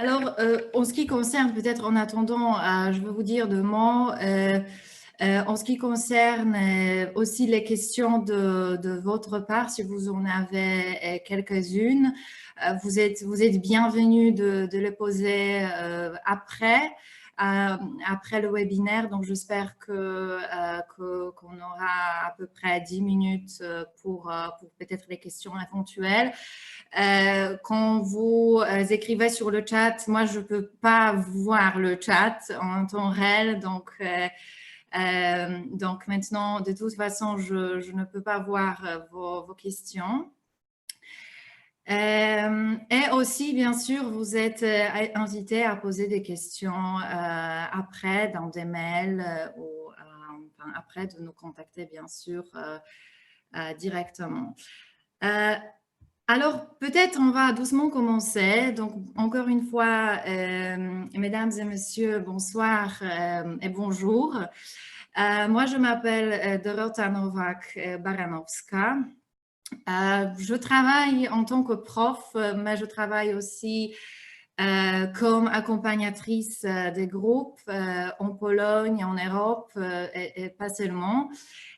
Alors, en ce qui concerne, peut-être en attendant, je veux vous dire deux mots. En ce qui concerne aussi les questions de votre part, si vous en avez quelques-unes, vous êtes bienvenue de les poser après le webinaire. Donc, j'espère qu'on aura à peu près 10 minutes pour peut-être les questions éventuelles. Quand vous écrivez sur le chat, moi, je ne peux pas voir le chat en temps réel. Donc maintenant, de toute façon, je ne peux pas voir vos questions. Et aussi, bien sûr, vous êtes invité à poser des questions après dans des mails ou après de nous contacter, bien sûr, directement. Alors, peut-être on va doucement commencer. Donc, encore une fois, mesdames et messieurs, bonsoir et bonjour. Moi, je m'appelle Dorota Nowak-Baranowska. Je travaille en tant que prof, mais je travaille aussi comme accompagnatrice des groupes en Pologne, en Europe et pas seulement.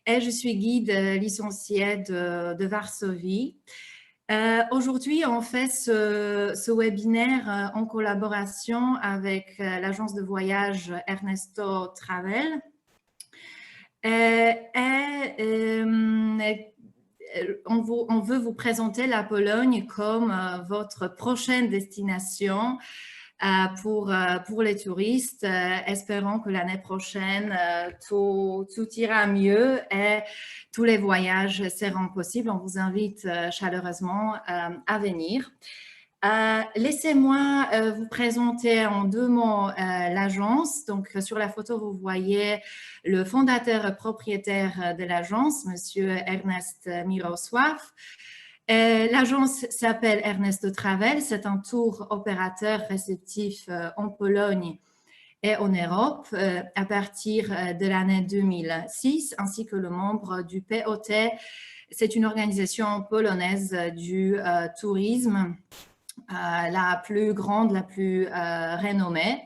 Et je suis guide licenciée de Varsovie. Aujourd'hui, on fait ce webinaire en collaboration avec l'agence de voyage Ernesto Travel. On veut vous présenter la Pologne comme votre prochaine destination pour les touristes. Espérons que l'année prochaine, tout ira mieux et tous les voyages seront possibles. On vous invite chaleureusement à venir. Laissez-moi vous présenter en deux mots l'agence. Donc, sur la photo, vous voyez le fondateur et propriétaire de l'agence, Monsieur Ernest Mirosław. L'agence s'appelle Ernesto Travel. C'est un tour opérateur réceptif en Pologne et en Europe à partir de l'année 2006, ainsi que le membre du POT. C'est une organisation polonaise du tourisme. La plus grande, la plus renommée.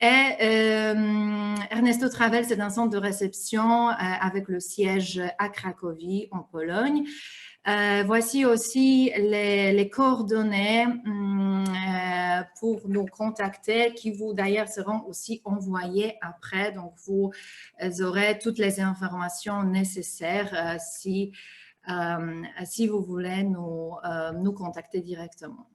Et Ernesto Travel, c'est un centre de réception avec le siège à Cracovie, en Pologne. Voici aussi les coordonnées pour nous contacter, qui vous d'ailleurs seront aussi envoyées après. Donc, vous aurez toutes les informations nécessaires si vous voulez nous contacter directement.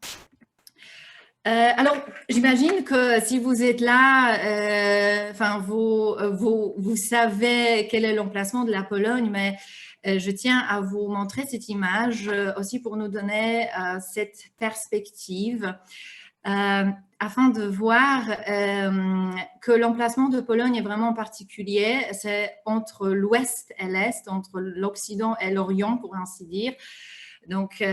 Alors, j'imagine que si vous êtes là, vous savez quel est l'emplacement de la Pologne, mais je tiens à vous montrer cette image aussi pour nous donner cette perspective afin de voir que l'emplacement de Pologne est vraiment particulier. C'est entre l'ouest et l'est, entre l'Occident et l'Orient, pour ainsi dire. Donc,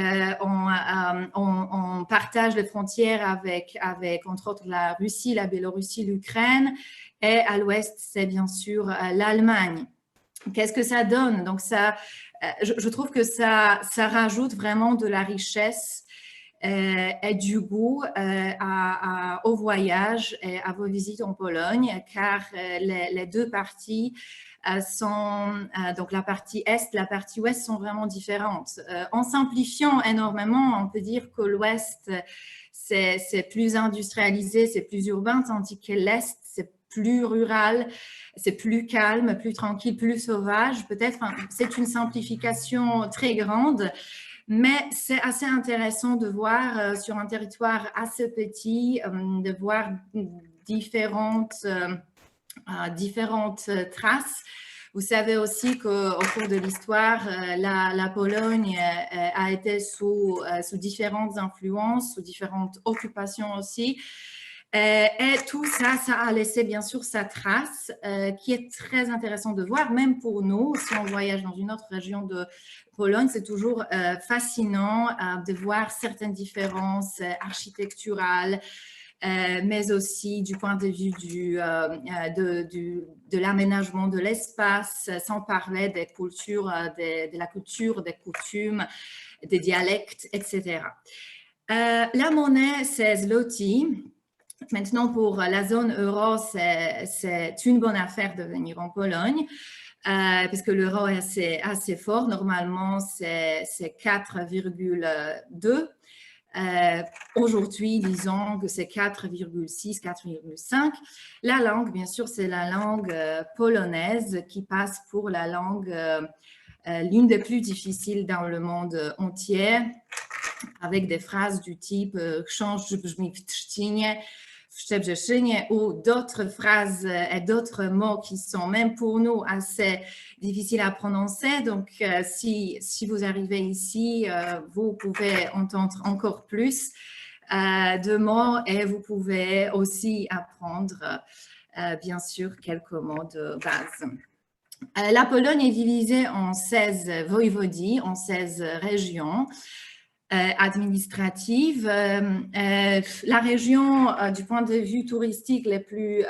on partage les frontières avec, entre autres, la Russie, la Biélorussie, l'Ukraine. Et à l'ouest, c'est bien sûr l'Allemagne. Qu'est-ce que ça donne? Donc, je trouve que ça rajoute vraiment de la richesse et du goût au voyage et à vos visites en Pologne, car les deux parties donc la partie Est, la partie Ouest sont vraiment différentes. En simplifiant énormément, on peut dire que l'Ouest, c'est plus industrialisé, c'est plus urbain, tandis que l'Est, c'est plus rural, c'est plus calme, plus tranquille, plus sauvage. Peut-être, c'est une simplification très grande, mais c'est assez intéressant de voir sur un territoire assez petit, de voir différentes traces. Vous savez aussi qu'au cours de l'histoire, la Pologne a été sous différentes influences, sous différentes occupations aussi. Et tout ça, ça a laissé bien sûr sa trace, qui est très intéressant de voir, même pour nous, si on voyage dans une autre région de Pologne, c'est toujours fascinant de voir certaines différences architecturales, mais aussi du point de vue de l'aménagement de l'espace, sans parler des cultures, de la culture, des coutumes, des dialectes, etc. La monnaie, c'est zloty. Maintenant, pour la zone euro, c'est une bonne affaire de venir en Pologne, parce que l'euro est assez fort. Normalement, c'est 4,2. Aujourd'hui, disons que c'est 4,6, 4,5. La langue, bien sûr, c'est la langue polonaise qui passe pour la langue l'une des plus difficiles dans le monde entier, avec des phrases du type change ou d'autres phrases et d'autres mots qui sont même pour nous assez difficiles à prononcer. Donc, si vous arrivez ici, vous pouvez entendre encore plus de mots et vous pouvez aussi apprendre, bien sûr, quelques mots de base. La Pologne est divisée en 16 voïvodies, en 16 régions administratives. La région, du point de vue touristique, les plus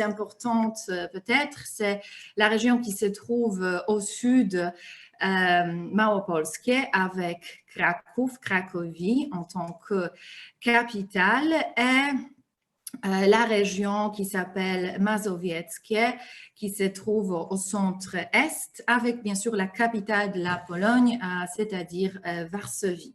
importantes peut-être, c'est la région qui se trouve au sud, Małopolskie, avec Cracovie en tant que capitale, et la région qui s'appelle Mazowieckie, qui se trouve au centre-est, avec bien sûr la capitale de la Pologne, c'est-à-dire Varsovie.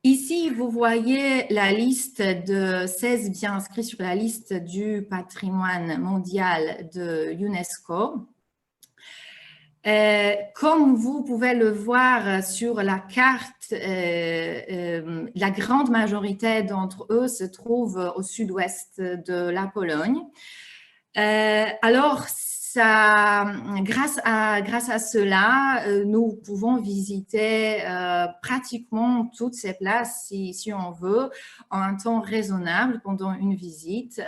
Ici, vous voyez la liste de 16 biens inscrits sur la liste du patrimoine mondial de l'UNESCO. Comme vous pouvez le voir sur la carte, la grande majorité d'entre eux se trouvent au sud-ouest de la Pologne. Alors, grâce à cela, nous pouvons visiter pratiquement toutes ces places si on veut, en un temps raisonnable pendant une visite.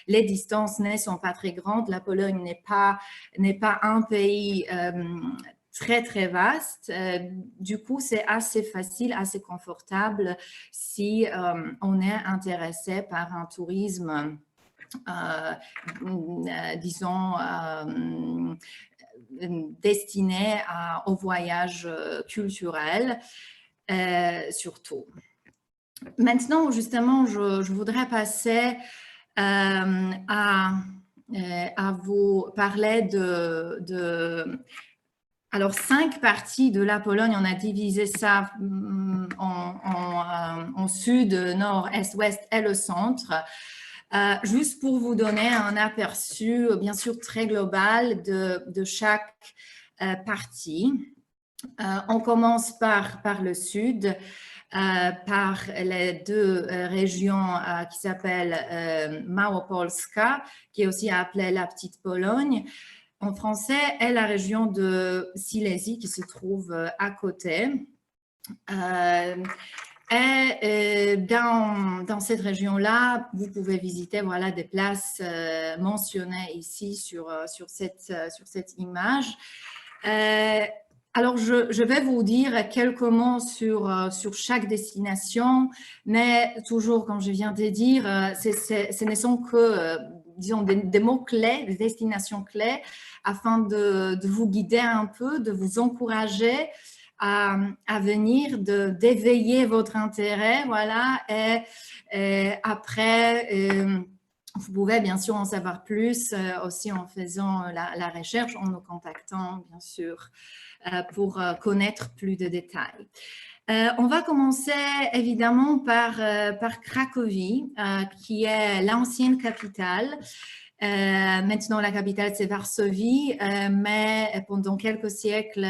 Les distances ne sont pas très grandes. La Pologne n'est pas un pays très, très vaste. Du coup, c'est assez facile, assez confortable si on est intéressé par un tourisme disons, destiné au voyage culturel, surtout. Maintenant, justement, je voudrais passer à vous parler alors, 5 parties de la Pologne. On a divisé ça en sud, nord, est, ouest et le centre. Juste pour vous donner un aperçu, bien sûr, très global de chaque partie. On commence par le sud, par les deux régions qui s'appellent Małopolska, qui est aussi appelée la Petite Pologne en français, et la région de Silésie qui se trouve à côté. Et dans cette région-là, vous pouvez visiter voilà, des places mentionnées ici sur cette image. Alors, je vais vous dire quelques mots sur chaque destination, mais toujours, comme je viens de dire, ce ne sont que, disons, des mots-clés, des destinations clés, afin de vous guider un peu, de vous encourager à venir, d'éveiller votre intérêt, voilà, et après, vous pouvez bien sûr en savoir plus aussi en faisant la recherche, en nous contactant, bien sûr, pour connaître plus de détails. On va commencer évidemment par Cracovie, qui est l'ancienne capitale. Maintenant, la capitale, c'est Varsovie, mais pendant quelques siècles,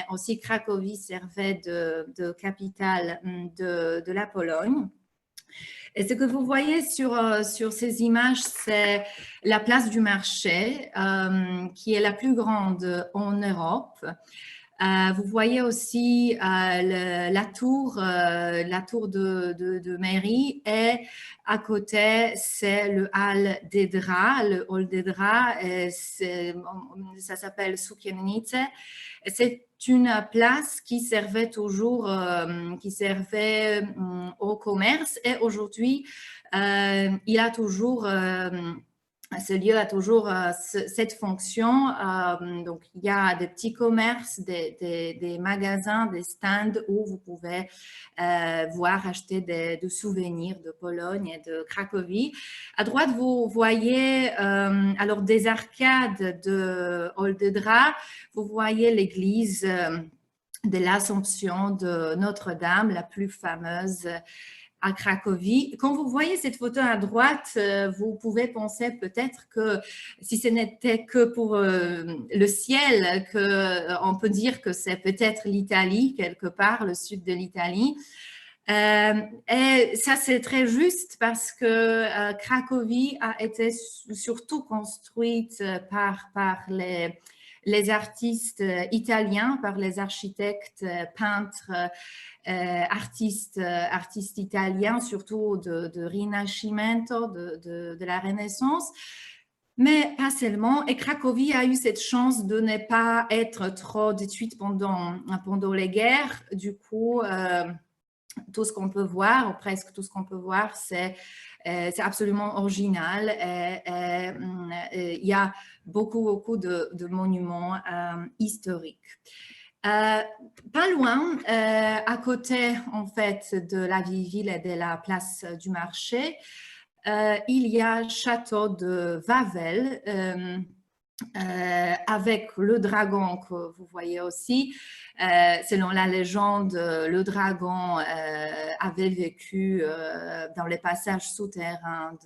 aussi Cracovie servait de capitale de la Pologne. Et ce que vous voyez sur ces images, c'est la place du marché, qui est la plus grande en Europe. Vous voyez aussi la tour de mairie, et à côté, c'est le hall des draps, le hall des draps, ça s'appelle Sukiennice. C'est une place qui servait toujours, au commerce, et aujourd'hui, il y a toujours ce lieu a toujours cette fonction. Donc, il y a des petits commerces, des magasins, des stands où vous pouvez voir, acheter des souvenirs de Pologne et de Cracovie. À droite, vous voyez alors des arcades de Oldedra. Vous voyez l'église de l'Assomption de Notre-Dame, la plus fameuse à Cracovie. Quand vous voyez cette photo à droite, vous pouvez penser peut-être que si ce n'était que pour le ciel, on peut dire que c'est peut-être l'Italie, quelque part, le sud de l'Italie. Et ça, c'est très juste parce que Cracovie a été surtout construite par les artistes italiens, par les architectes, peintres, artistes italiens, surtout de Rinascimento, de la Renaissance. Mais pas seulement. Et Cracovie a eu cette chance de ne pas être trop détruite pendant les guerres. Du coup, tout ce qu'on peut voir, ou presque tout ce qu'on peut voir, c'est absolument original. Il y a beaucoup de monuments historiques. Pas loin, à côté en fait de la ville et de la place du marché, il y a le château de Wawel, avec le dragon que vous voyez aussi. Selon la légende, le dragon avait vécu dans les passages souterrains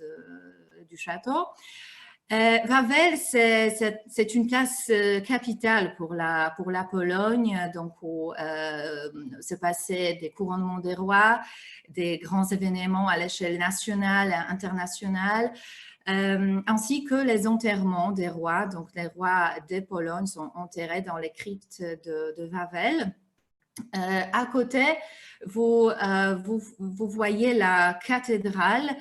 du château. Wawel, c'est une place capitale pour la Pologne, donc où se passaient des couronnements des rois, des grands événements à l'échelle nationale et internationale, ainsi que les enterrements des rois. Donc les rois de Pologne sont enterrés dans les cryptes de Wawel. À côté, vous voyez la cathédrale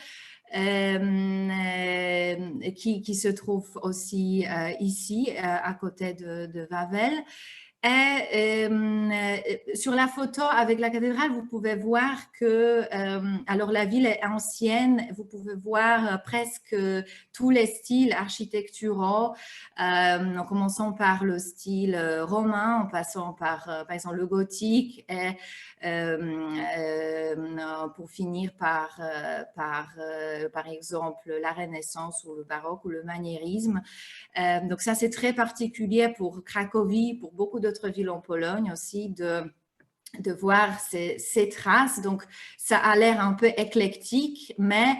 qui se trouve aussi ici, à côté de Wawel. Et sur la photo avec la cathédrale, vous pouvez voir que, alors la ville est ancienne, vous pouvez voir presque tous les styles architecturaux, en commençant par le style romain, en passant par exemple le gothique, et pour finir par exemple la Renaissance ou le baroque ou le maniérisme. Donc ça, c'est très particulier pour Cracovie, pour beaucoup d'autres villes en Pologne aussi, de voir ces traces. Donc, ça a l'air un peu éclectique, mais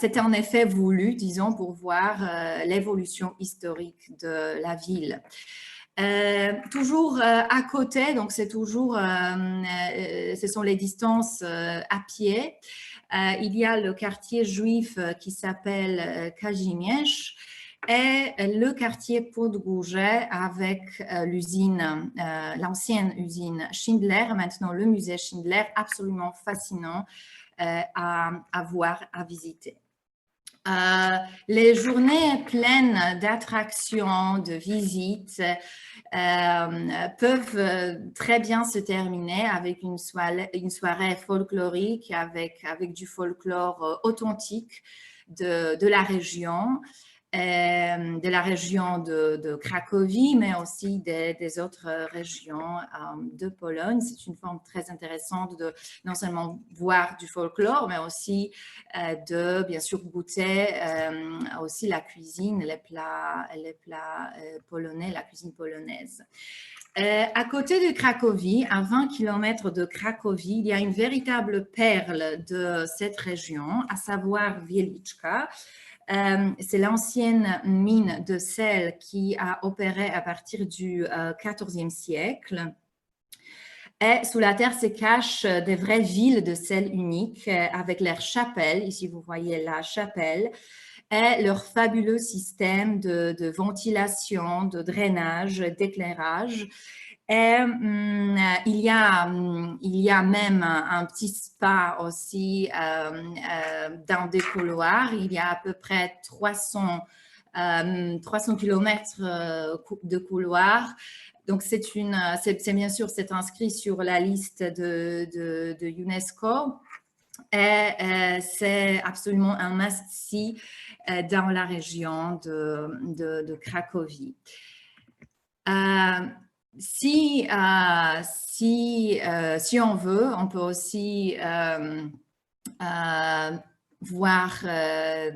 c'était en effet voulu, disons, pour voir l'évolution historique de la ville. Toujours à côté, donc c'est toujours, ce sont les distances à pied. Il y a le quartier juif qui s'appelle Kazimierz, et le quartier Podgórze avec l'usine, l'ancienne usine Schindler, maintenant le musée Schindler, absolument fascinant à voir, à visiter. Les journées pleines d'attractions, de visites peuvent très bien se terminer avec une soirée folklorique, avec du folklore authentique de la région. De Cracovie, mais aussi des autres régions de Pologne. C'est une forme très intéressante de non seulement voir du folklore, mais aussi de, bien sûr, goûter aussi la cuisine, les plats polonais, la cuisine polonaise. À côté de Cracovie, à 20 km de Cracovie, il y a une véritable perle de cette région, à savoir Wieliczka. C'est l'ancienne mine de sel qui a opéré à partir du XIVe siècle. Et sous la terre se cachent des vraies villes de sel uniques avec leurs chapelles. Ici, vous voyez la chapelle. Et leur fabuleux système de ventilation, de drainage, d'éclairage. Et il y a même un petit spa aussi dans des couloirs. Il y a à peu près 300 kilomètres de couloirs. Donc, c'est bien sûr, c'est inscrit sur la liste de UNESCO. Et c'est absolument un must-see dans la région de Cracovie. Si on veut, on peut aussi voir de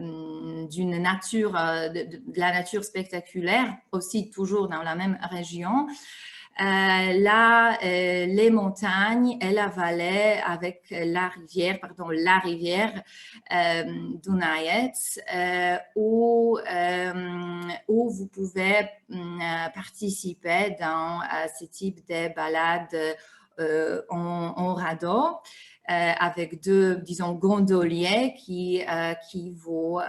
la nature spectaculaire, aussi toujours dans la même région. Là, les montagnes et la vallée avec la rivière Dunajec, où vous pouvez participer dans ce type de balades en radeau. Avec deux, disons, gondoliers qui vous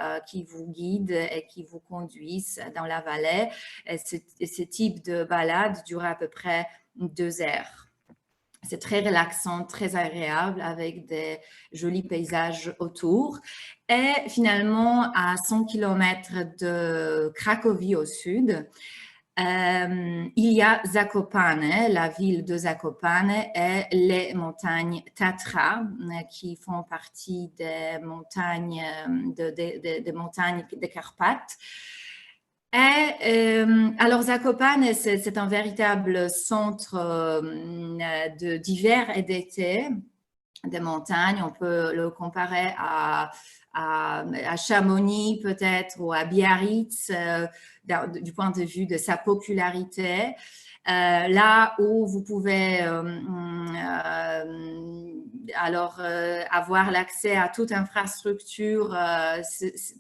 guident et qui vous conduisent dans la vallée. Et ce type de balade dure à peu près 2 heures. C'est très relaxant, très agréable avec des jolis paysages autour. Et finalement, à 100 km de Cracovie au sud, il y a Zakopane, la ville de Zakopane et les montagnes Tatra qui font partie des montagnes des Carpates. Et alors Zakopane, c'est un véritable centre d'hiver et d'été des montagnes. On peut le comparer à Chamonix peut-être ou à Biarritz du point de vue de sa popularité. Là où vous pouvez avoir l'accès à toute infrastructure,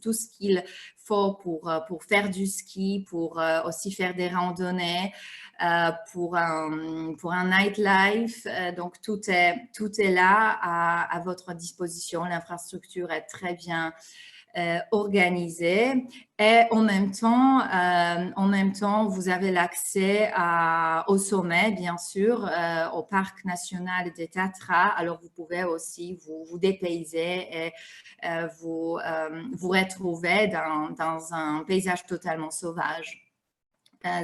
tout ce qu'il faut pour faire du ski, pour aussi faire des randonnées, pour un nightlife. Donc, tout est là à votre disposition. L'infrastructure est très bien organisée et en même temps, vous avez l'accès au sommet, bien sûr, au parc national des Tatras. Alors, vous pouvez aussi vous dépayser et vous retrouver dans un paysage totalement sauvage.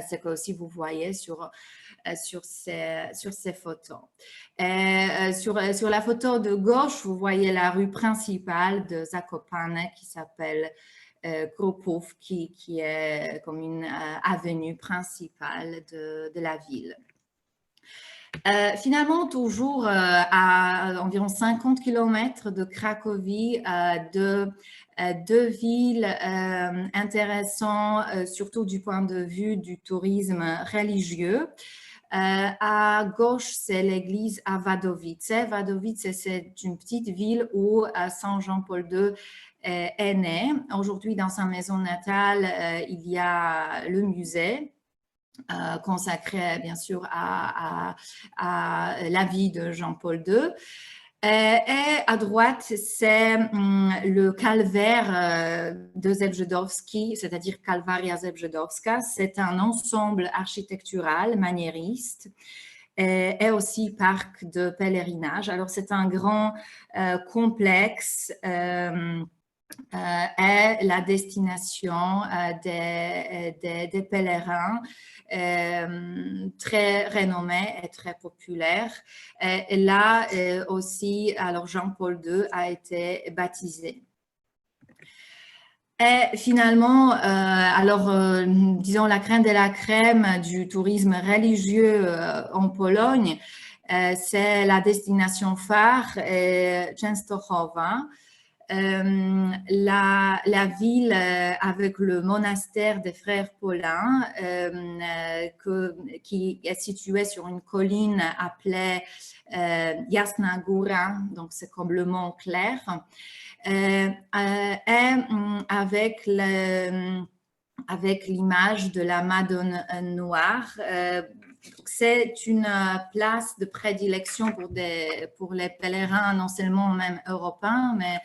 C'est que aussi vous voyez sur ces photos. Sur la photo de gauche, vous voyez la rue principale de Zakopane qui s'appelle Krupów, qui est comme une avenue principale de la ville. Finalement, toujours à environ 50 km de Cracovie, deux villes intéressantes, surtout du point de vue du tourisme religieux. À gauche, c'est l'église à Wadowice. Wadowice, c'est une petite ville où Saint Jean-Paul II est né. Aujourd'hui, dans sa maison natale, il y a le musée consacré bien sûr à la vie de Jean-Paul II. Et à droite, c'est le calvaire de Zebrzydowski, c'est-à-dire Kalwaria Zebrzydowska. C'est un ensemble architectural maniériste et aussi parc de pèlerinage. Alors, c'est un grand complexe est la destination des pèlerins très renommés et très populaires. Et là aussi, alors Jean-Paul II a été baptisé. Et finalement, disons la crème de la crème du tourisme religieux en Pologne, c'est la destination phare Częstochowa. La ville avec le monastère des frères Paulins qui est situé sur une colline appelée Jasna Góra, donc c'est comme le mont clair, et avec l'image de la Madone noire. C'est une place de prédilection pour les pèlerins, non seulement même européens, mais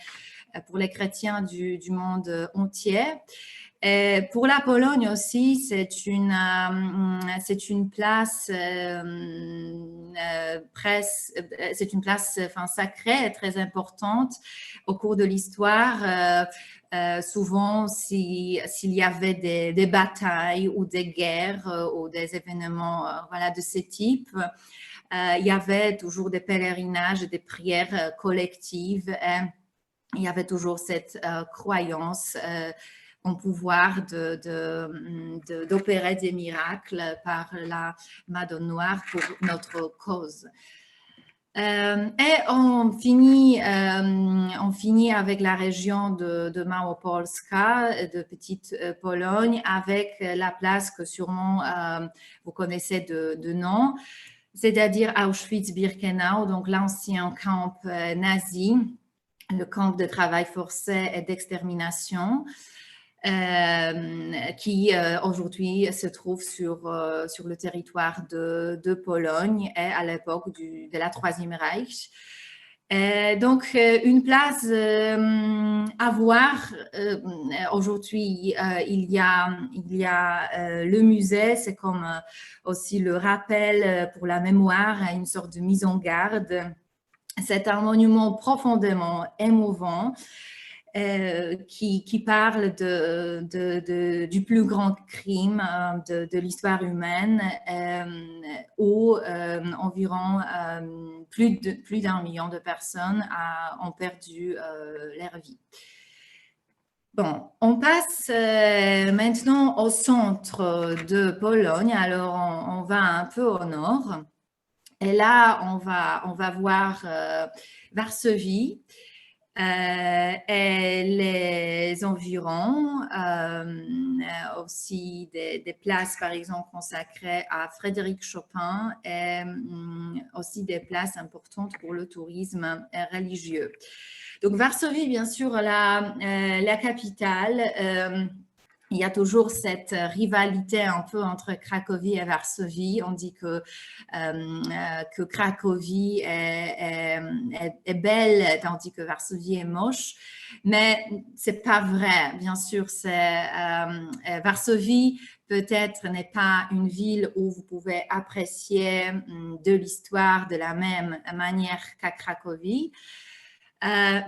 pour les chrétiens du monde entier. Et pour la Pologne aussi, c'est une place sacrée, très importante au cours de l'histoire. Souvent, s'il y avait des batailles ou des guerres ou des événements de ce type, il y avait toujours des pèlerinages et des prières collectives. Il y avait toujours cette croyance ont pouvoir d'opérer des miracles par la Madone Noire pour notre cause. Et on finit avec la région de Małopolska, de Petite Pologne, avec la place que sûrement vous connaissez de nom, c'est-à-dire Auschwitz-Birkenau, donc l'ancien camp nazi, le camp de travail forcé et d'extermination. Qui aujourd'hui se trouve sur le territoire de Pologne et à l'époque de la Troisième Reich. Donc, une place à voir. Aujourd'hui, il y a le musée, c'est comme aussi le rappel pour la mémoire, une sorte de mise en garde. C'est un monument profondément émouvant. Qui parle du plus grand crime de l'histoire humaine où environ plus d'1 million de personnes ont perdu leur vie. Bon, on passe maintenant au centre de Pologne. Alors, on va un peu au nord. Et là, on va voir Varsovie. Et les environs, aussi des places par exemple consacrées à Frédéric Chopin et aussi des places importantes pour le tourisme religieux. Donc Varsovie, bien sûr, la capitale. Il y a toujours cette rivalité un peu entre Cracovie et Varsovie. On dit que Cracovie est belle, tandis que Varsovie est moche. Mais c'est pas vrai, bien sûr. Varsovie, peut-être, n'est pas une ville où vous pouvez apprécier de l'histoire de la même manière qu'à Cracovie.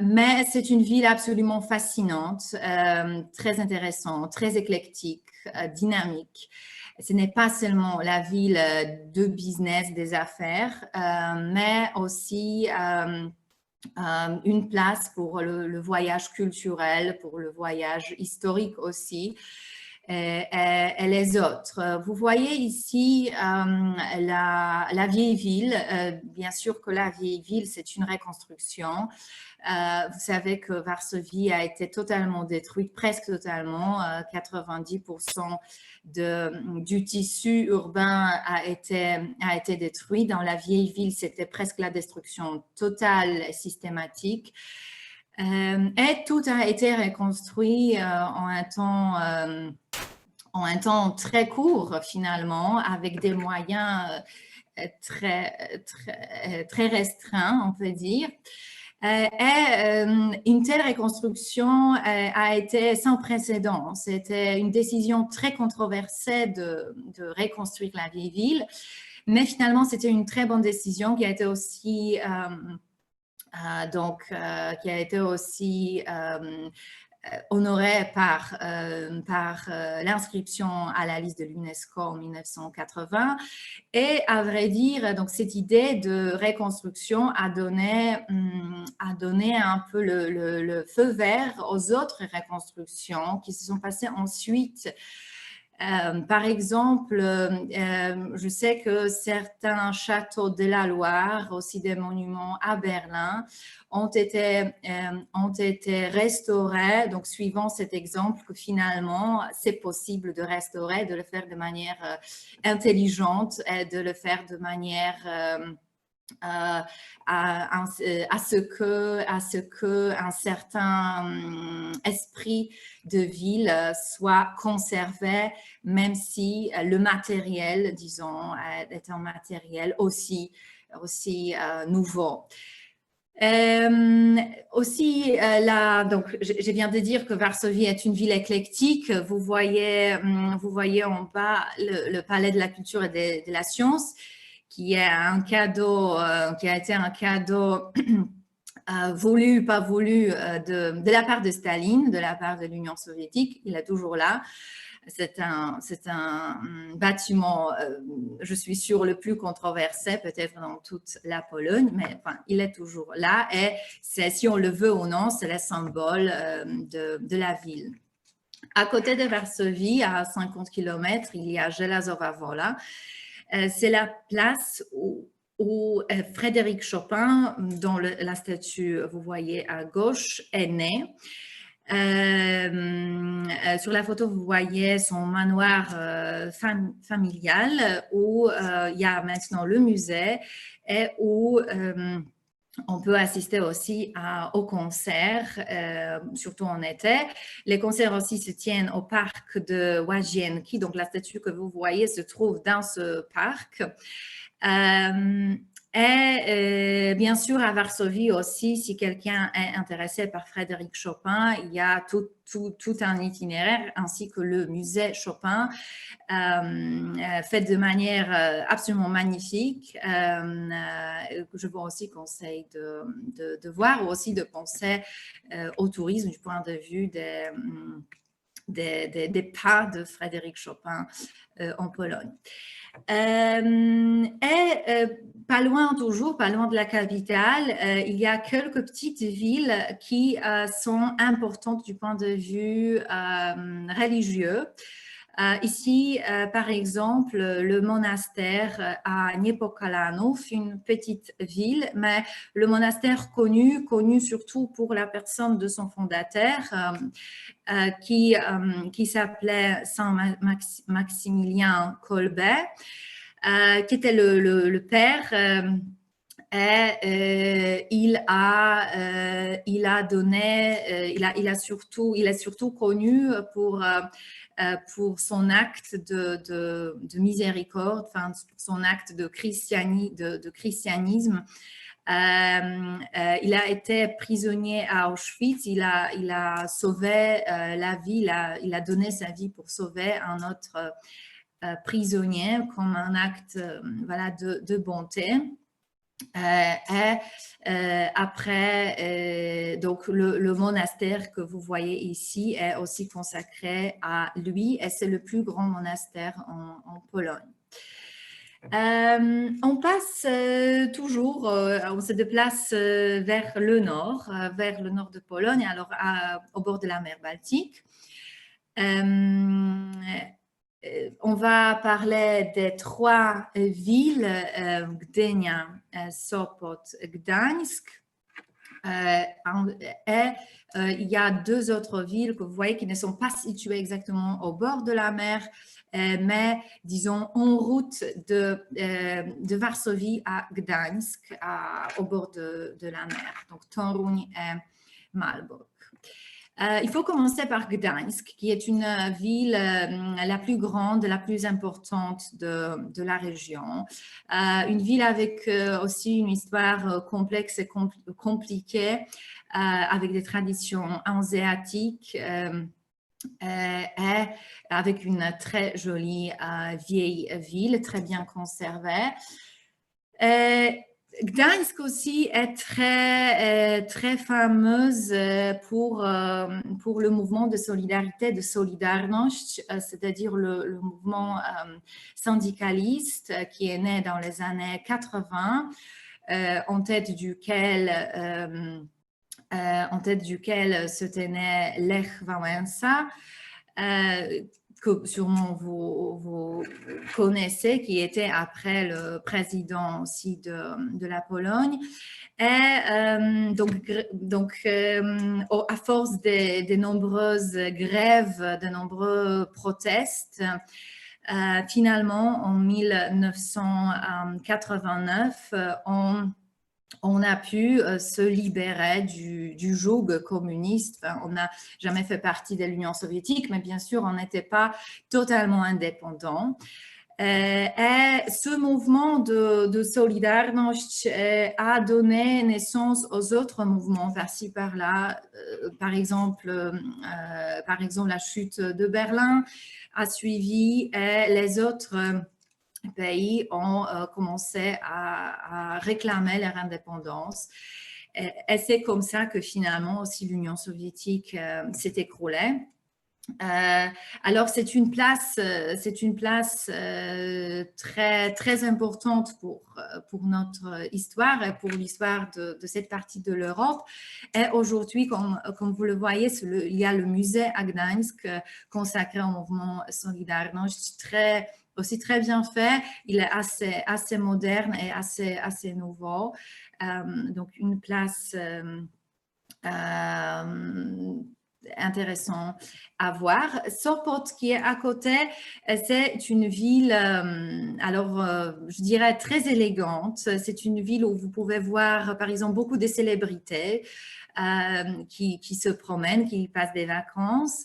Mais c'est une ville absolument fascinante, très intéressante, très éclectique, dynamique. Ce n'est pas seulement la ville de business, des affaires, mais aussi une place pour le voyage culturel, pour le voyage historique aussi. Et les autres. Vous voyez ici la vieille ville. Bien sûr que la vieille ville, c'est une reconstruction. Vous savez que Varsovie a été totalement détruite, presque totalement. 90% du tissu urbain a été détruit. Dans la vieille ville, c'était presque la destruction totale et systématique. Et tout a été reconstruit en un temps très court finalement, avec des moyens très restreints, on peut dire. Et une telle reconstruction a été sans précédent. C'était une décision très controversée de reconstruire la vieille ville, mais finalement c'était une très bonne décision qui a été aussi honorée par l'inscription à la liste de l'UNESCO en 1980. Et à vrai dire, donc cette idée de reconstruction a donné un peu le feu vert aux autres reconstructions qui se sont passées ensuite. Par exemple, je sais que certains châteaux de la Loire, aussi des monuments à Berlin, ont été restaurés. Donc, suivant cet exemple, que finalement, c'est possible de restaurer, de le faire de manière intelligente et de le faire de manière à ce que un certain esprit de ville soit conservé, même si le matériel, disons, est un matériel aussi nouveau. Donc, je viens de dire que Varsovie est une ville éclectique. Vous voyez en bas le Palais de la Culture et de la Science, qui est un cadeau, qui a été un cadeau voulu ou pas voulu de la part de Staline, de la part de l'Union soviétique. Il est toujours là. C'est un bâtiment, je suis sûre, le plus controversé peut-être dans toute la Pologne, mais enfin, il est toujours là et c'est, si on le veut ou non, c'est le symbole de la ville. À côté de Varsovie, à 50 km, il y a Żelazowa Wola. C'est la place où Frédéric Chopin, dont la statue, vous voyez à gauche, est né. Sur la photo, vous voyez son manoir familial où il y a maintenant le musée et où on peut assister aussi aux concerts, surtout en été. Les concerts aussi se tiennent au parc de Łazienki, donc la statue que vous voyez se trouve dans ce parc. Et bien sûr, à Varsovie aussi, si quelqu'un est intéressé par Frédéric Chopin, il y a tout un itinéraire ainsi que le musée Chopin fait de manière absolument magnifique. Je vous aussi conseille de voir ou aussi de penser au tourisme du point de vue des pas de Frédéric Chopin en Pologne. Pas loin toujours, pas loin de la capitale, il y a quelques petites villes qui sont importantes du point de vue religieux. Ici, par exemple, le monastère à Niepokalanów, une petite ville, mais le monastère connu surtout pour la personne de son fondateur, qui s'appelait Saint-Maximilien Kolbe, qui était le père. Il est surtout connu pour son acte de miséricorde, enfin, son acte de christianisme. Il a été prisonnier à Auschwitz, il a sauvé la vie, il a donné sa vie pour sauver un autre prisonnier comme un acte voilà, de bonté. Après, donc le monastère que vous voyez ici est aussi consacré à lui et c'est le plus grand monastère en Pologne. On passe toujours, on se déplace vers le nord de Pologne, alors au bord de la mer Baltique. On va parler des trois villes, Gdynia, Sopot, Gdańsk. Il y a deux autres villes que vous voyez qui ne sont pas situées exactement au bord de la mer, mais disons en route de Varsovie à Gdańsk, au bord de la mer, donc Toruń et Malbork. Il faut commencer par Gdańsk, qui est une ville la plus grande, la plus importante de la région. Une ville avec aussi une histoire complexe et compliquée, avec des traditions hanséatiques et avec une très jolie vieille ville, très bien conservée. Gdańsk aussi est très fameuse pour le mouvement de solidarité, de Solidarność, c'est-à-dire le mouvement syndicaliste qui est né dans les années 80, en tête duquel se tenait Lech Wałęsa, que sûrement vous connaissez, qui était après le président aussi de la Pologne. Et donc à force des nombreuses grèves, de nombreux protestes, finalement, en 1989, on a pu se libérer du joug communiste. Enfin, on n'a jamais fait partie de l'Union soviétique, mais bien sûr, on n'était pas totalement indépendant. Et ce mouvement de Solidarność a donné naissance aux autres mouvements par-ci, par-là. Par exemple, la chute de Berlin a suivi et les autres pays ont commencé à réclamer leur indépendance. Et c'est comme ça que finalement aussi l'Union soviétique s'est écroulée. Alors, c'est une place très, très importante pour notre histoire et pour l'histoire de cette partie de l'Europe. Et aujourd'hui, comme vous le voyez, il y a le musée à Gdańsk consacré au mouvement Solidarność, aussi très bien fait. Il est assez moderne et assez nouveau. Donc, une place intéressant à voir. Sopot, qui est à côté, c'est une ville, je dirais très élégante. C'est une ville où vous pouvez voir, par exemple, beaucoup de célébrités qui se promènent, qui passent des vacances.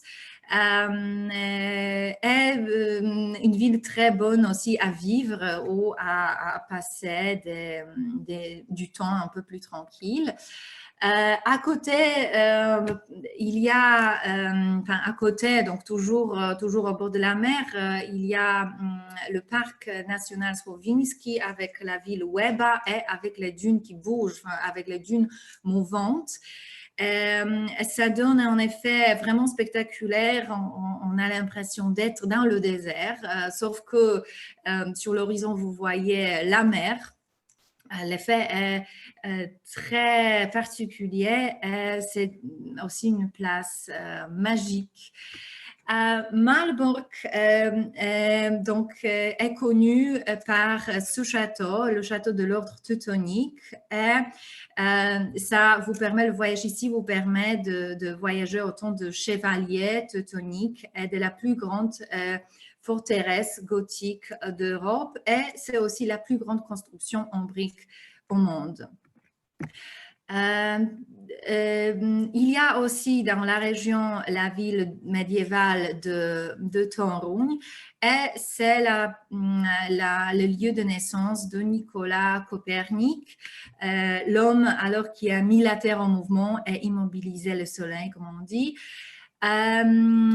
Et une ville très bonne aussi à vivre ou à passer du temps un peu plus tranquille. À côté, il y a, à côté, donc toujours au bord de la mer, il y a le parc national Słowiński avec la ville Łeba et avec les dunes qui bougent, avec les dunes mouvantes. Ça donne un effet vraiment spectaculaire. On a l'impression d'être dans le désert, sauf que sur l'horizon, vous voyez la mer. L'effet est très particulier. C'est aussi une place magique. Malbork est connu par ce château, le château de l'ordre teutonique. Et ça vous permet, le voyage ici vous permet de voyager autant de chevaliers teutoniques et de la plus grande forteresse gothique d'Europe, et c'est aussi la plus grande construction en briques au monde. Il y a aussi dans la région la ville médiévale de Torun, et c'est le lieu de naissance de Nicolas Copernic, l'homme alors qui a mis la Terre en mouvement et immobilisé le soleil, comme on dit.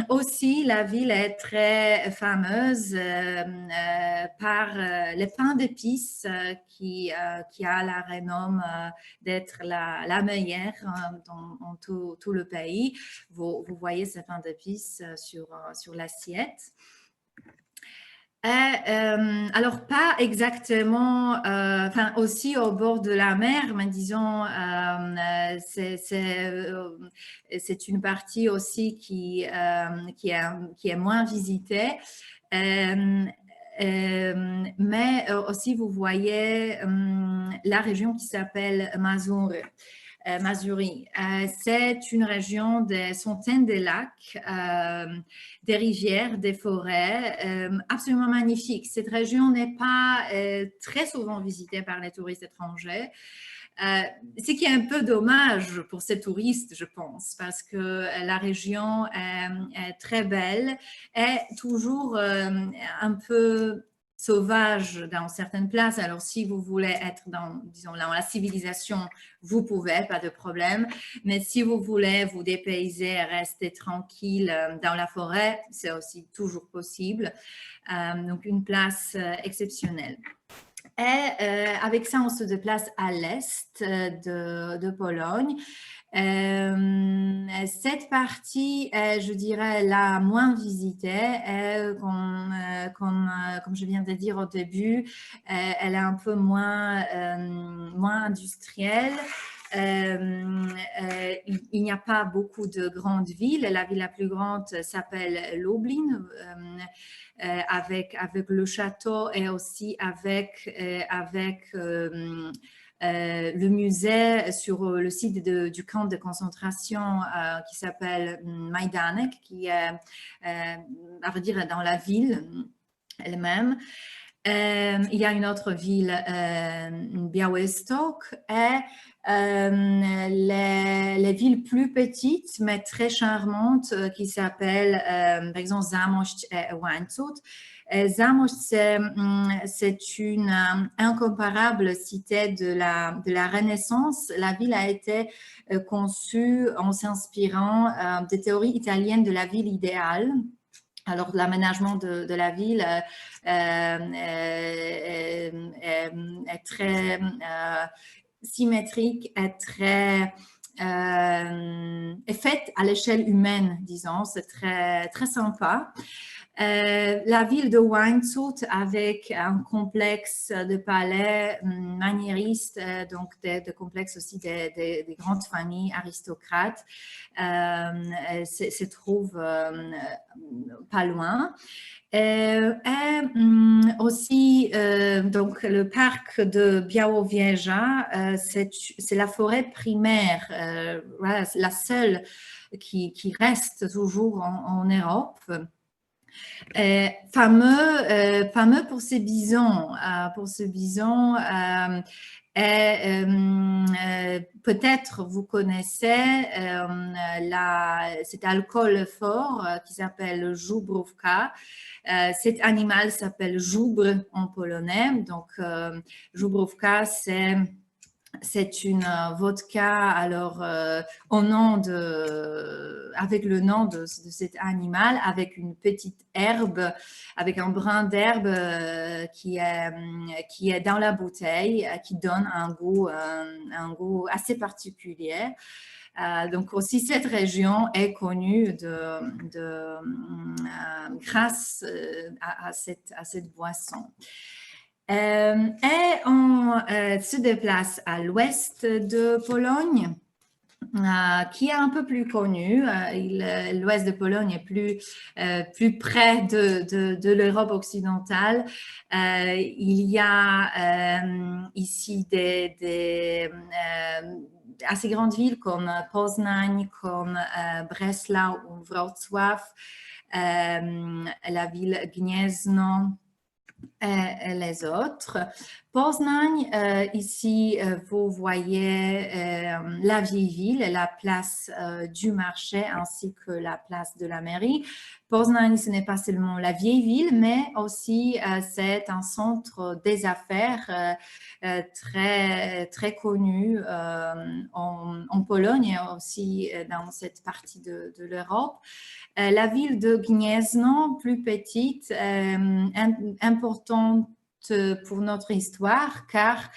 Aussi, la ville est très fameuse par les pains d'épices qui a la renomme d'être la meilleure dans tout le pays. Vous voyez ces pains d'épices sur l'assiette. Alors, pas exactement, aussi au bord de la mer, mais disons, c'est une partie aussi qui est moins visitée. Mais aussi, vous voyez la région qui s'appelle Masurie. C'est une région de centaines de lacs, des rivières, des forêts, absolument magnifique. Cette région n'est pas très souvent visitée par les touristes étrangers. Ce qui est un peu dommage pour ces touristes, je pense, parce que la région est très belle et toujours un peu sauvage dans certaines places. Alors, si vous voulez être dans la civilisation, vous pouvez, pas de problème. Mais si vous voulez vous dépayser et rester tranquille dans la forêt, c'est aussi toujours possible. Donc, une place exceptionnelle. Et avec ça, on se déplace à l'est de Pologne. Cette partie est, je dirais, la moins visitée. Comme je viens de dire au début, elle est un peu moins industrielle. Il n'y a pas beaucoup de grandes villes. La ville la plus grande s'appelle Lublin, avec le château et aussi avec le musée sur le site du camp de concentration qui s'appelle Majdanek, qui est, à vrai dire, dans la ville elle-même. Il y a une autre ville, Białystok, et les villes plus petites mais très charmantes qui s'appellent par exemple Zamość et Łańcut. Zamość, c'est une incomparable cité de la Renaissance. La ville a été conçue en s'inspirant des théories italiennes de la ville idéale. Alors, l'aménagement de la ville est très symétrique, est très est faite à l'échelle humaine, disons. C'est très, très sympa. La ville de Windshut avec un complexe de palais maniéristes, donc des complexes aussi des grandes familles aristocrates, se trouve pas loin. Et aussi, donc, le parc de Białowieża, c'est la forêt primaire, voilà, la seule qui reste toujours en Europe. Fameux pour ses bisons, et peut-être vous connaissez cet alcool fort qui s'appelle żubrówka. Cet animal s'appelle żubr en polonais. Donc, żubrówka, c'est une vodka, alors avec le nom de cet animal, avec une petite herbe, avec un brin d'herbe qui est dans la bouteille, qui donne un goût assez particulier. Donc aussi cette région est connue grâce à cette boisson. Et on se déplace à l'ouest de Pologne, qui est un peu plus connu. L'ouest de Pologne est plus près de l'Europe occidentale. Il y a ici des assez grandes villes comme Poznań, comme Breslau ou Wrocław, la ville Gniezno, et les autres. Poznań, ici, vous voyez la vieille ville, la place du marché ainsi que la place de la mairie. Poznań, ce n'est pas seulement la vieille ville, mais aussi c'est un centre des affaires très, très connu en Pologne et aussi dans cette partie de l'Europe. La ville de Gniezno, plus petite, importante pour notre histoire, car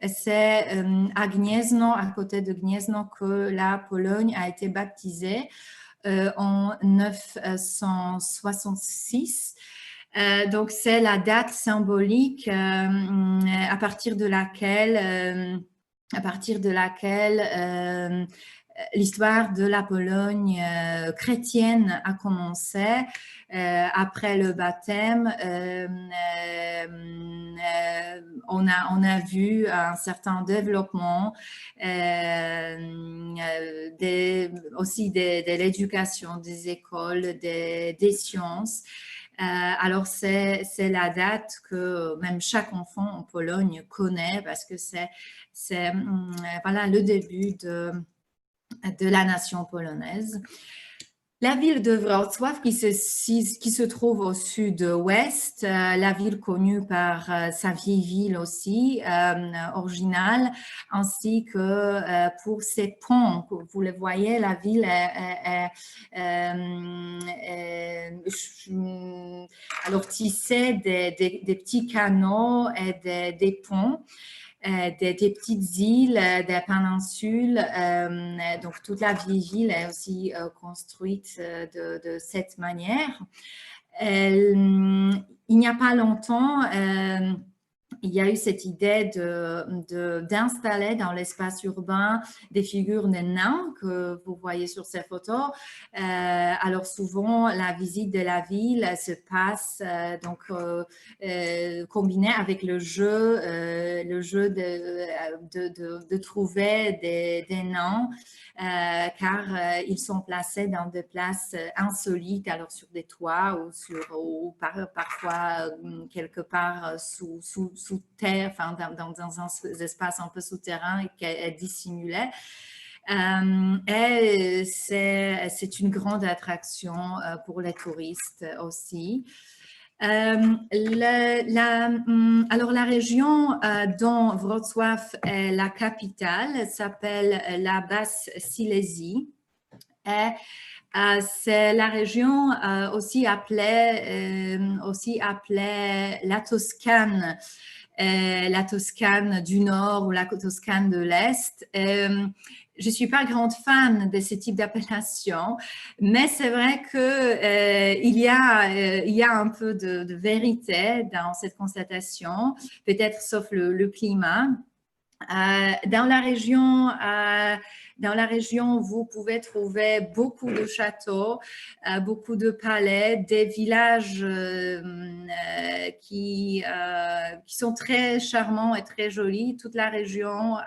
c'est à Gniezno, à côté de Gniezno, que la Pologne a été baptisée en 966. Donc, c'est la date symbolique à partir de laquelle l'histoire de la Pologne chrétienne a commencé. Après le baptême, on a vu un certain développement aussi de l'éducation, des écoles, des sciences. Alors, c'est la date que même chaque enfant en Pologne connaît parce que c'est voilà, le début de la nation polonaise. La ville de Wrocław qui se trouve au sud-ouest, la ville connue par sa vieille ville aussi, originale, ainsi que pour ses ponts. Vous le voyez, la ville est alors tissée des petits canaux et des ponts. Des petites îles, des péninsules. Donc, toute la vieille ville est aussi construite de cette manière. Il n'y a pas longtemps, il y a eu cette idée d'installer dans l'espace urbain des figures de nains que vous voyez sur ces photos. Alors souvent, la visite de la ville se passe combinée avec le jeu de trouver des nains, car ils sont placés dans des places insolites, alors sur des toits ou parfois quelque part sous terre, enfin dans un espace un peu souterrain qui est dissimulé. Et c'est une grande attraction pour les touristes aussi. Alors la région dont Wrocław est la capitale s'appelle la Basse-Silésie. Et c'est la région aussi appelée la Toscane. la Toscane du Nord ou la Toscane de l'Est. Je ne suis pas grande fan de ce type d'appellation, mais c'est vrai qu'il y a un peu de vérité dans cette constatation, peut-être sauf le climat. Dans la région, vous pouvez trouver beaucoup de châteaux, beaucoup de palais, des villages qui sont très charmants et très jolis. Toute la région.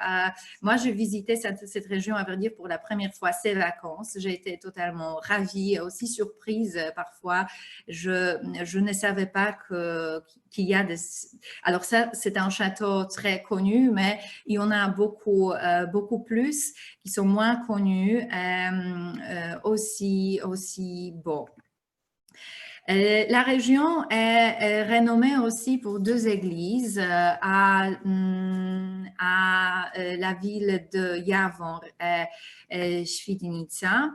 Moi, j'ai visité cette région, à vrai dire, pour la première fois ces vacances. J'ai été totalement ravie et aussi surprise parfois. Je ne savais pas qu'il y a des... Alors ça, c'est un château très connu, mais il y en a beaucoup plus qui sont moins connus, aussi beaux. La région est renommée aussi pour 2 églises à la ville de Javor et Świdnica.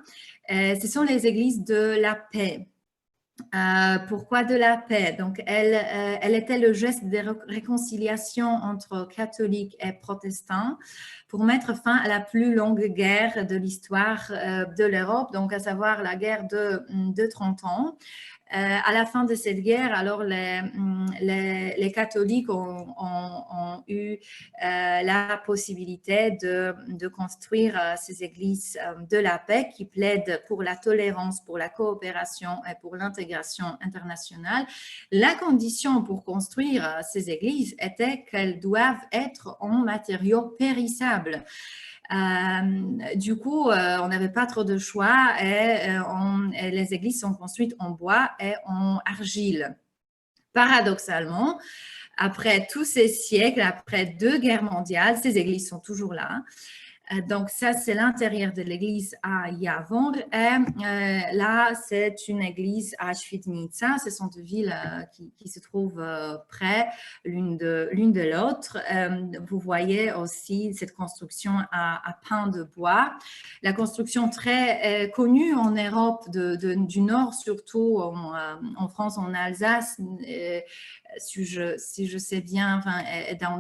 Ce sont les églises de la paix. Pourquoi de la paix? Donc, elle était le geste de réconciliation entre catholiques et protestants pour mettre fin à la plus longue guerre de l'histoire de l'Europe, donc à savoir la guerre de 30 ans. À la fin de cette guerre, alors les catholiques ont eu la possibilité de construire ces églises de la paix qui plaident pour la tolérance, pour la coopération et pour l'intégration internationale. La condition pour construire ces églises était qu'elles doivent être en matériaux périssables. Du coup, on n'avait pas trop de choix et les églises sont construites en bois et en argile. Paradoxalement, après tous ces siècles, après 2 guerres mondiales, ces églises sont toujours là. Donc, ça, c'est l'intérieur de l'église à Javor. Et là, c'est une église à Świdnica. Ce sont 2 villes qui se trouvent près l'une de l'autre. Vous voyez aussi cette construction à pins de bois. La construction très connue en Europe du Nord, surtout en France, en Alsace, si je sais bien, enfin,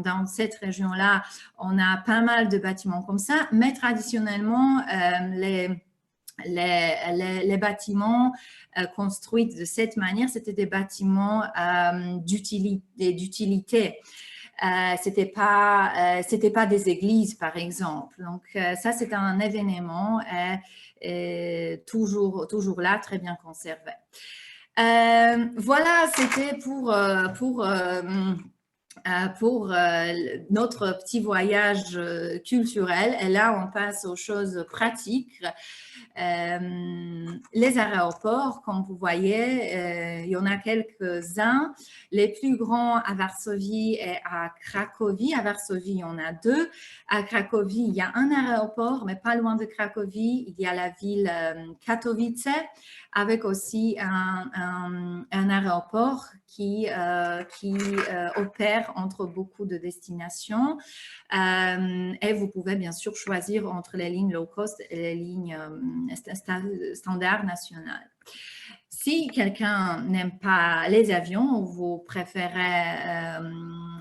dans cette région-là, on a pas mal de bâtiments comme ça, mais traditionnellement, les bâtiments construits de cette manière, c'était des bâtiments d'utilité. C'était pas des églises, par exemple. Donc, ça, c'est un événement toujours là, très bien conservé. Voilà, c'était pour notre petit voyage culturel. Et là, on passe aux choses pratiques. Les aéroports, comme vous voyez, il y en a quelques-uns. Les plus grands à Varsovie et à Cracovie. À Varsovie, il y en a 2. À Cracovie, il y a un aéroport, mais pas loin de Cracovie, il y a la ville Katowice, avec aussi un aéroport qui opère entre beaucoup de destinations. Et vous pouvez bien sûr choisir entre les lignes low cost et les lignes standard nationales. Si quelqu'un n'aime pas les avions ou vous préférez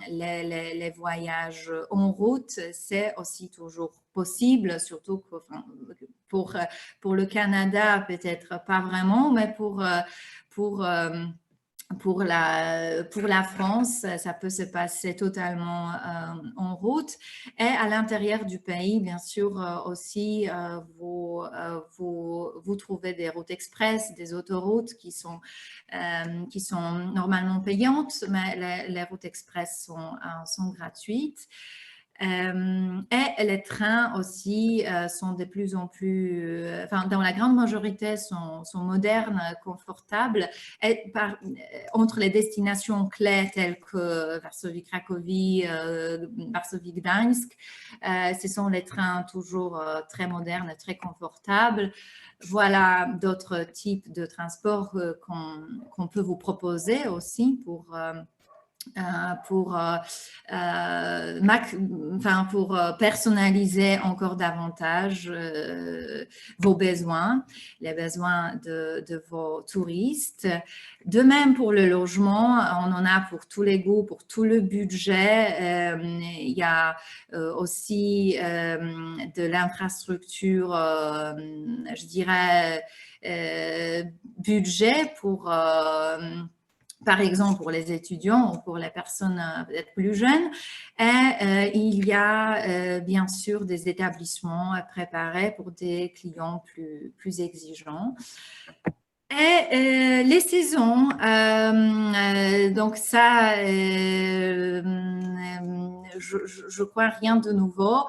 les voyages en route, c'est aussi toujours possible, surtout que, pour le Canada, peut-être pas vraiment, mais pour la France, ça peut se passer totalement en route. Et à l'intérieur du pays, bien sûr, aussi, vous trouvez des routes express, des autoroutes qui sont normalement payantes, mais les routes express sont gratuites. Et les trains aussi sont de plus en plus, dans la grande majorité, sont modernes, confortables. Et entre les destinations clés telles que Varsovie, Cracovie, Varsovie, Gdańsk, ce sont les trains toujours très modernes et très confortables. Voilà d'autres types de transports qu'on peut vous proposer aussi pour pour, pour personnaliser encore davantage vos besoins, les besoins de vos touristes. De même pour le logement, on en a pour tous les goûts, pour tout le budget. Il y a aussi de l'infrastructure, je dirais, budget pour par exemple pour les étudiants ou pour les personnes peut-être plus jeunes. Et il y a bien sûr des établissements préparés pour des clients plus exigeants. Et les saisons, donc ça, je crois rien de nouveau.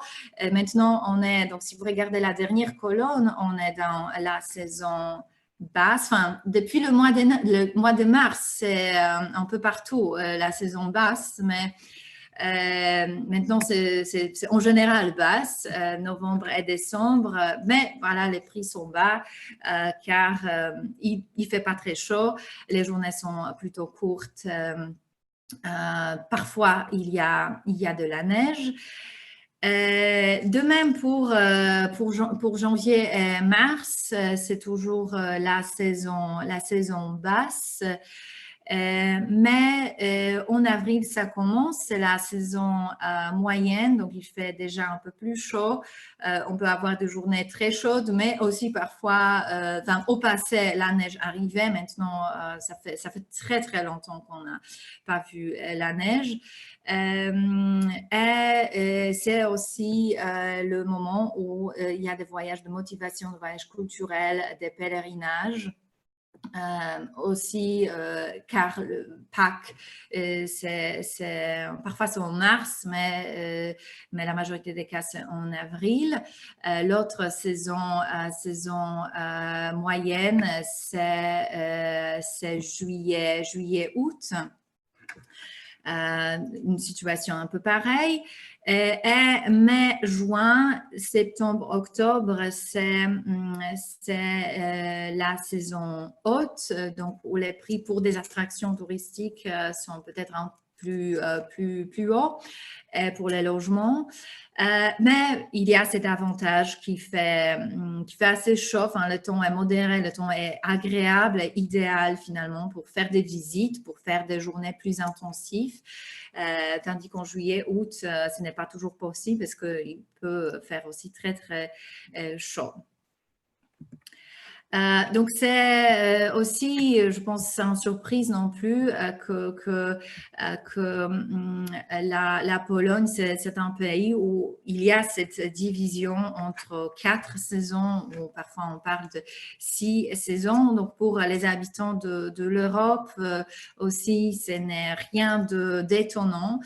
Maintenant, on est, donc si vous regardez la dernière colonne, on est dans la saison basse. Enfin, depuis le mois de mars, c'est un peu partout la saison basse, mais maintenant, c'est en général basse, novembre et décembre, mais voilà, les prix sont bas car il ne fait pas très chaud, les journées sont plutôt courtes, parfois il y a de la neige. De même pour janvier et mars, c'est toujours la saison basse. Mais en avril, ça commence, c'est la saison moyenne, donc il fait déjà un peu plus chaud. On peut avoir des journées très chaudes, mais aussi parfois, au passé, la neige arrivait. Maintenant, ça fait très, très longtemps qu'on n'a pas vu la neige. Et c'est aussi le moment où il y a des voyages de motivation, des voyages culturels, des pèlerinages. Aussi car le Pâques, parfois c'est en mars, mais la majorité des cas c'est en avril. L'autre saison moyenne, c'est juillet, août. Une situation un peu pareille. Et mai, juin, septembre, octobre, c'est la saison haute, donc où les prix pour des attractions touristiques sont peut-être un plus haut pour les logements. Mais il y a cet avantage qui fait assez chaud. Enfin, le temps est modéré, le temps est agréable et idéal finalement pour faire des visites, pour faire des journées plus intensives. Tandis qu'en juillet, août, ce n'est pas toujours possible parce qu'il peut faire aussi très, très chaud. Donc c'est aussi, je pense, sans surprise non plus que la Pologne, c'est un pays où il y a cette division entre 4 saisons, ou parfois on parle de 6 saisons. Donc pour les habitants de l'Europe aussi, ce n'est rien d'étonnant.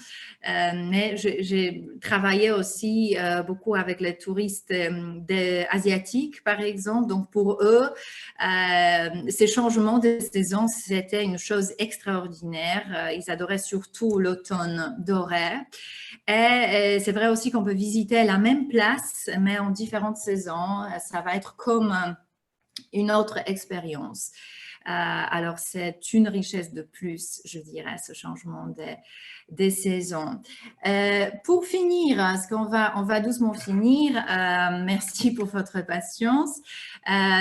Mais j'ai travaillé aussi beaucoup avec les touristes asiatiques, par exemple. Donc pour eux, ces changements de saison, c'était une chose extraordinaire. Ils adoraient surtout l'automne doré. Et c'est vrai aussi qu'on peut visiter la même place, mais en différentes saisons. Ça va être comme une autre expérience. Alors, c'est une richesse de plus, je dirais, ce changement des saisons. Pour finir, parce qu'on va doucement finir, merci pour votre patience.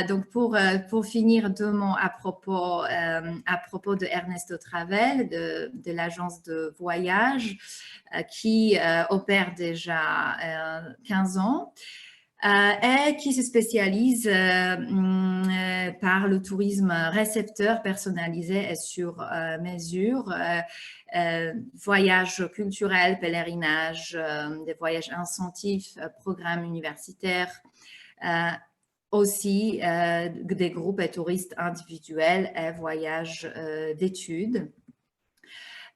Donc, pour finir, deux mots à propos de Ernesto Travel, de l'agence de voyage qui opère déjà 15 ans. Et qui se spécialise par le tourisme récepteur personnalisé et sur mesure, voyages culturels, pèlerinages, des voyages incentifs, programmes universitaires, aussi des groupes et touristes individuels et voyages d'études.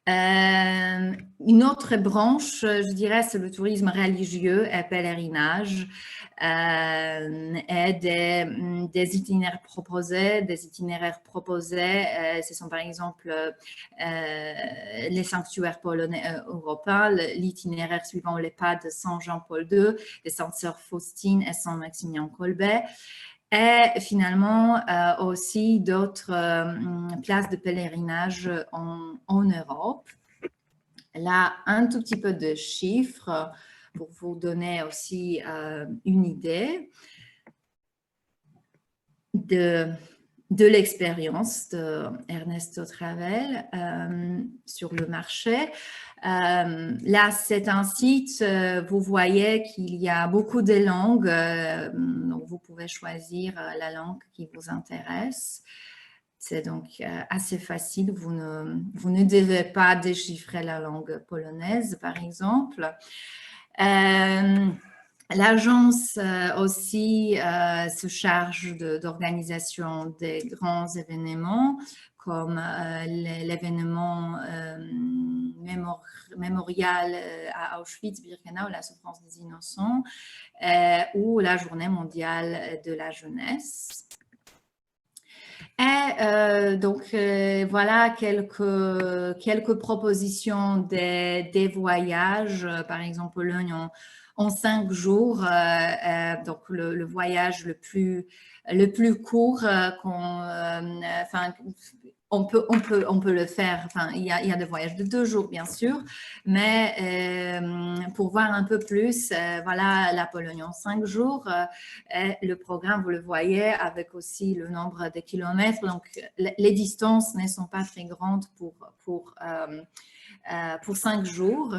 Une autre branche, je dirais, c'est le tourisme religieux et pèlerinage et des itinéraires proposés. Ce sont par exemple les sanctuaires polonais européens, l'itinéraire suivant les pas de Saint Jean-Paul II, de Sainte Sœur Faustine et Saint Maximilien Kolbe. Et finalement aussi d'autres places de pèlerinage en Europe. Là, un tout petit peu de chiffres pour vous donner aussi une idée de l'expérience de Ernesto Travel sur le marché. Là, c'est un site, vous voyez qu'il y a beaucoup de langues, donc vous pouvez choisir la langue qui vous intéresse. C'est donc assez facile, vous ne devez pas déchiffrer la langue polonaise, par exemple. L'agence aussi se charge d'organisation des grands événements comme l'événement mémorial à Auschwitz-Birkenau, la souffrance des innocents, ou la journée mondiale de la jeunesse. Et donc, voilà quelques propositions des voyages, par exemple Pologne en 5 jours, donc le voyage le plus court on peut le faire. Enfin, il y a des voyages de 2 jours, bien sûr, mais pour voir un peu plus, voilà, la Pologne en 5 jours. Le programme, vous le voyez, avec aussi le nombre de kilomètres. Donc, les distances ne sont pas très grandes pour 5 jours.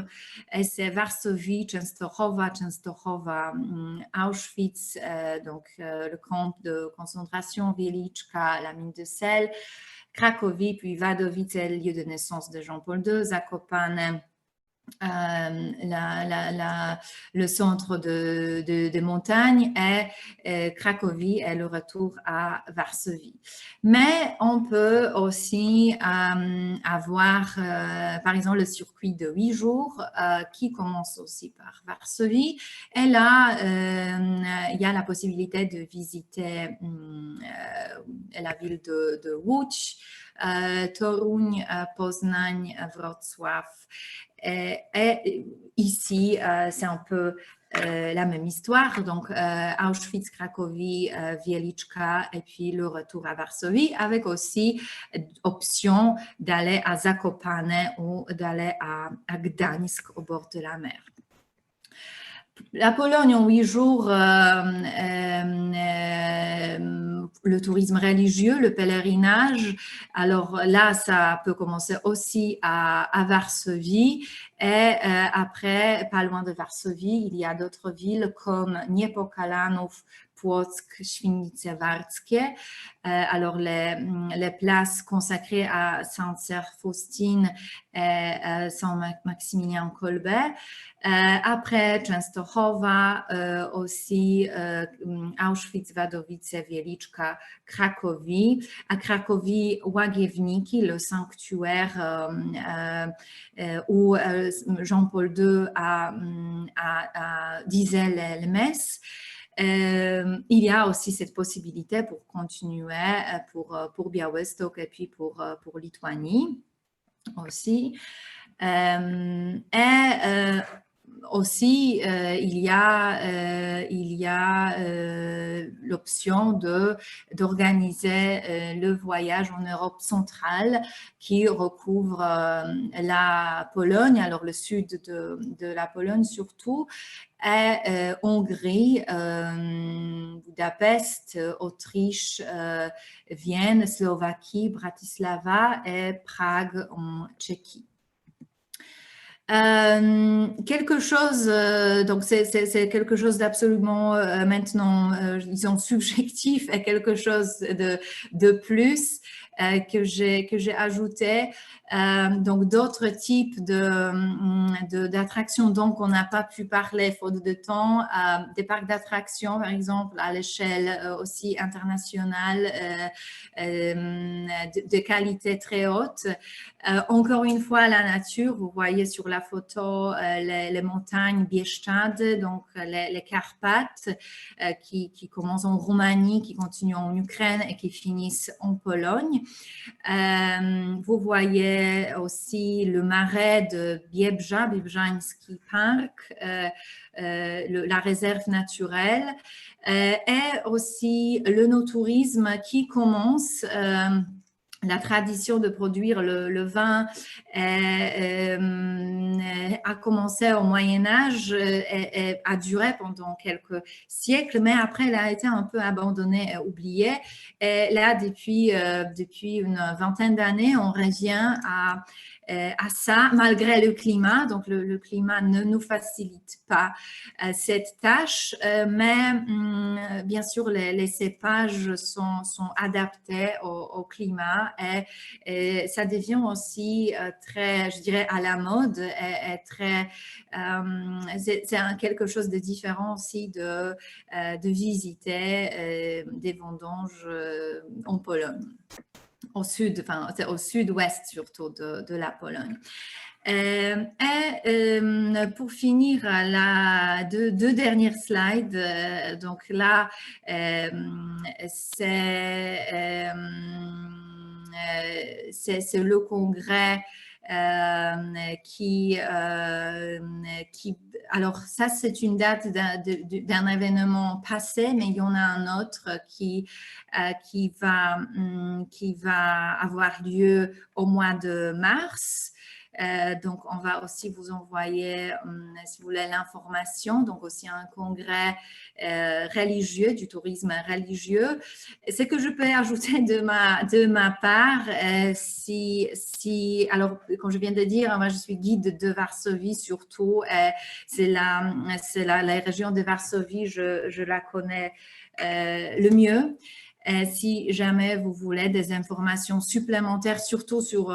Et c'est Varsovie, Częstochowa, Auschwitz, donc le camp de concentration, Wieliczka, la mine de sel, Cracovie, puis Wadowice, lieu de naissance de Jean-Paul II, Zakopane, le centre de montagne, et Cracovie et le retour à Varsovie. Mais on peut aussi avoir, par exemple, le circuit de 8 jours qui commence aussi par Varsovie. Et là, il y a la possibilité de visiter la ville de Łódź, Toruń, Poznań, Wrocław. Et ici, c'est un peu la même histoire. Donc, Auschwitz, Cracovie, Wieliczka et puis le retour à Varsovie, avec aussi option d'aller à Zakopane ou d'aller à Gdańsk au bord de la mer. La Pologne en 8 jours, le tourisme religieux, le pèlerinage. Alors là, ça peut commencer aussi à Varsovie. Et après, pas loin de Varsovie, il y a d'autres villes comme Niepokalanów, Płock, Świnice Warskie. Alors les places consacrées à Sainte-Faustine et Saint-Maximilien-Kolbe. Après, Częstochowa, aussi Auschwitz, Wadowice, Wieliczka, Cracovie. À Cracovie, Łagiewniki, le sanctuaire où Jean-Paul II disait les messes. Il y a aussi cette possibilité pour continuer pour Białystok et puis pour Lituanie aussi. Aussi, il y a l'option d'organiser le voyage en Europe centrale qui recouvre la Pologne, alors le sud de la Pologne surtout, et Hongrie, Budapest, Autriche, Vienne, Slovaquie, Bratislava et Prague en Tchéquie. Quelque chose, donc c'est quelque chose d'absolument maintenant, disons, subjectif et quelque chose de plus que j'ai ajouté. Donc d'autres types d'attractions dont on n'a pas pu parler faute de temps, des parcs d'attractions par exemple à l'échelle aussi internationale de qualité très haute. Encore une fois, la nature, vous voyez sur la photo les montagnes Bieszczady, donc les Carpates qui commencent en Roumanie, qui continuent en Ukraine et qui finissent en Pologne. Vous voyez aussi le marais de Biebrzα, Biebrzăński Park, la réserve naturelle, et aussi le no-tourisme qui commence la tradition de produire le vin a commencé au Moyen-Âge, a duré pendant quelques siècles, mais après, elle a été un peu abandonnée, oubliée. Et là, depuis une vingtaine d'années, on revient à ça, malgré le climat. Donc, le climat ne nous facilite pas cette tâche, mais bien sûr, les cépages sont adaptés au climat et ça devient aussi très, je dirais, à la mode et très, c'est quelque chose de différent aussi de visiter des vendanges en Pologne. Au sud, enfin, au sud-ouest surtout de la Pologne. Pour finir, deux dernières slides. Donc là, c'est le congrès qui, alors ça c'est une date d'un événement passé, mais il y en a un autre qui va avoir lieu au mois de mars. Donc, on va aussi vous envoyer, si vous voulez, l'information. Donc, aussi un congrès religieux, du tourisme religieux. Ce que je peux ajouter de ma part, alors, comme je viens de dire, moi, je suis guide de Varsovie surtout. C'est la région de Varsovie, je la connais le mieux. Si jamais vous voulez des informations supplémentaires, surtout sur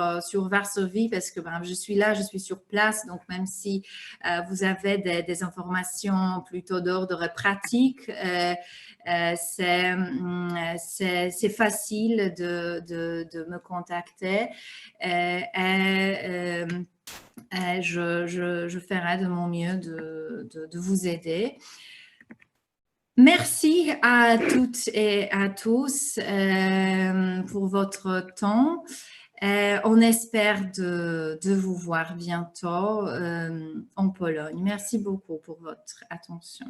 Varsovie, parce que je suis là, je suis sur place, donc même si vous avez des informations plutôt d'ordre pratique, c'est facile de me contacter. Je ferai de mon mieux de vous aider. Merci à toutes et à tous pour votre temps. On espère de vous voir bientôt en Pologne. Merci beaucoup pour votre attention.